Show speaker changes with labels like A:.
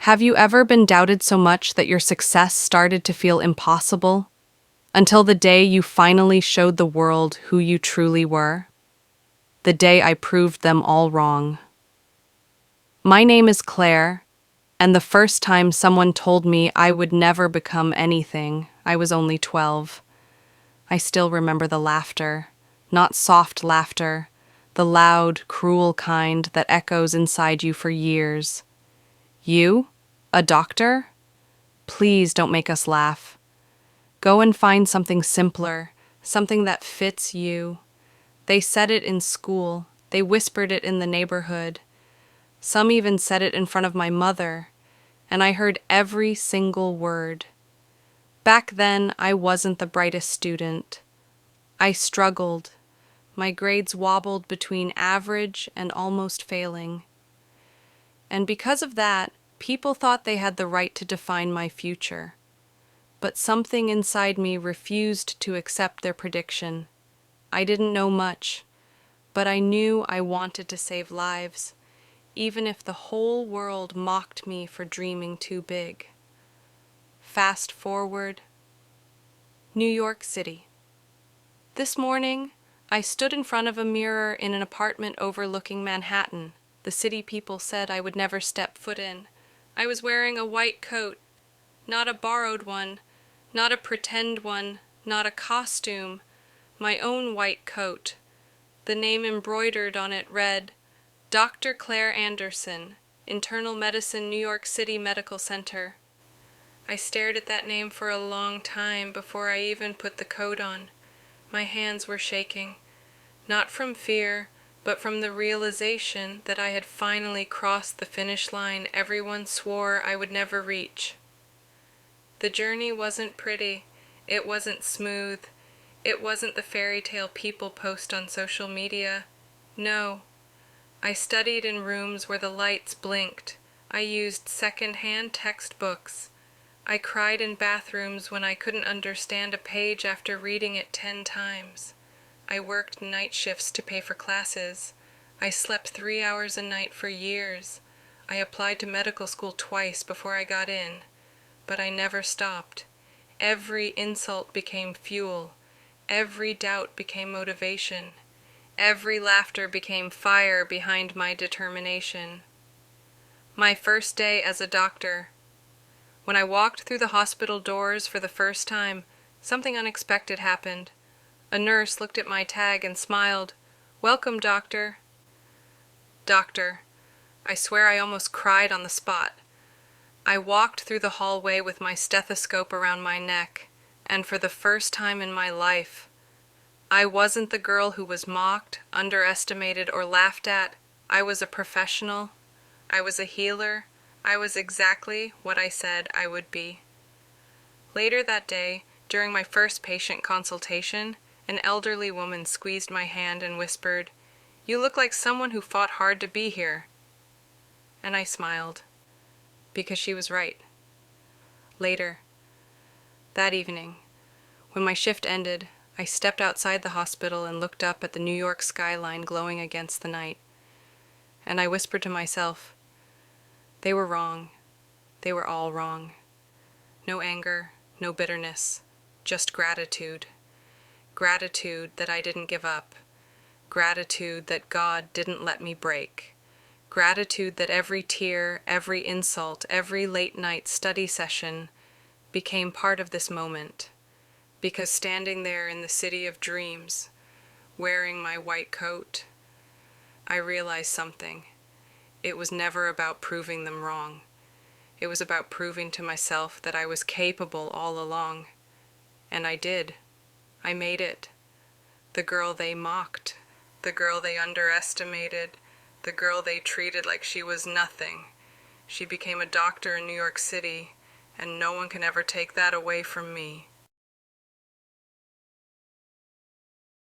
A: Have you ever been doubted so much that your success started to feel impossible? Until the day you finally showed the world who you truly were? The day I proved them all wrong. My name is Claire, and the first time someone told me I would never become anything, I was only 12. I still remember the laughter, not soft laughter, the loud, cruel kind that echoes inside you for years. You? A doctor? Please don't make us laugh. Go and find something simpler, something that fits you. They said it in school. They whispered it in the neighborhood. Some even said it in front of my mother, and I heard every single word. Back then, I wasn't the brightest student. I struggled. My grades wobbled between average and almost failing. And because of that, people thought they had the right to define my future. But something inside me refused to accept their prediction. I didn't know much, but I knew I wanted to save lives, even if the whole world mocked me for dreaming too big. Fast forward, New York City. This morning, I stood in front of a mirror in an apartment overlooking Manhattan, the city people said I would never step foot in. I was wearing a white coat, not a borrowed one, not a pretend one, not a costume, my own white coat. The name embroidered on it read, Dr. Claire Anderson, Internal Medicine, New York City Medical Center. I stared at that name for a long time before I even put the coat on. My hands were shaking, not from fear, but from the realization that I had finally crossed the finish line everyone swore I would never reach. The journey wasn't pretty, it wasn't smooth, it wasn't the fairy tale people post on social media. No. I studied in rooms where the lights blinked. I used second-hand textbooks. I cried in bathrooms when I couldn't understand a page after reading it 10 times. I worked night shifts to pay for classes. I slept 3 hours a night for years. I applied to medical school twice before I got in. But I never stopped. Every insult became fuel. Every doubt became motivation. Every laughter became fire behind my determination. My first day as a doctor. When I walked through the hospital doors for the first time, something unexpected happened. A nurse looked at my tag and smiled. "Welcome, doctor." Doctor. I swear I almost cried on the spot. I walked through the hallway with my stethoscope around my neck, and for the first time in my life, I wasn't the girl who was mocked, underestimated, or laughed at. I was a professional. I was a healer. I was exactly what I said I would be. Later that day, during my first patient consultation, an elderly woman squeezed my hand and whispered, "You look like someone who fought hard to be here." And I smiled, because she was right. Later, that evening, when my shift ended, I stepped outside the hospital and looked up at the New York skyline glowing against the night. And I whispered to myself, they were wrong. They were all wrong. No anger, no bitterness, just gratitude. Gratitude that I didn't give up. Gratitude that God didn't let me break. Gratitude that every tear, every insult, every late-night study session became part of this moment. Because standing there in the city of dreams, wearing my white coat, I realized something. It was never about proving them wrong. It was about proving to myself that I was capable all along. And I did. I made it. The girl they mocked, the girl they underestimated, the girl they treated like she was nothing. She became a doctor in New York City, and no one can ever take that away from me.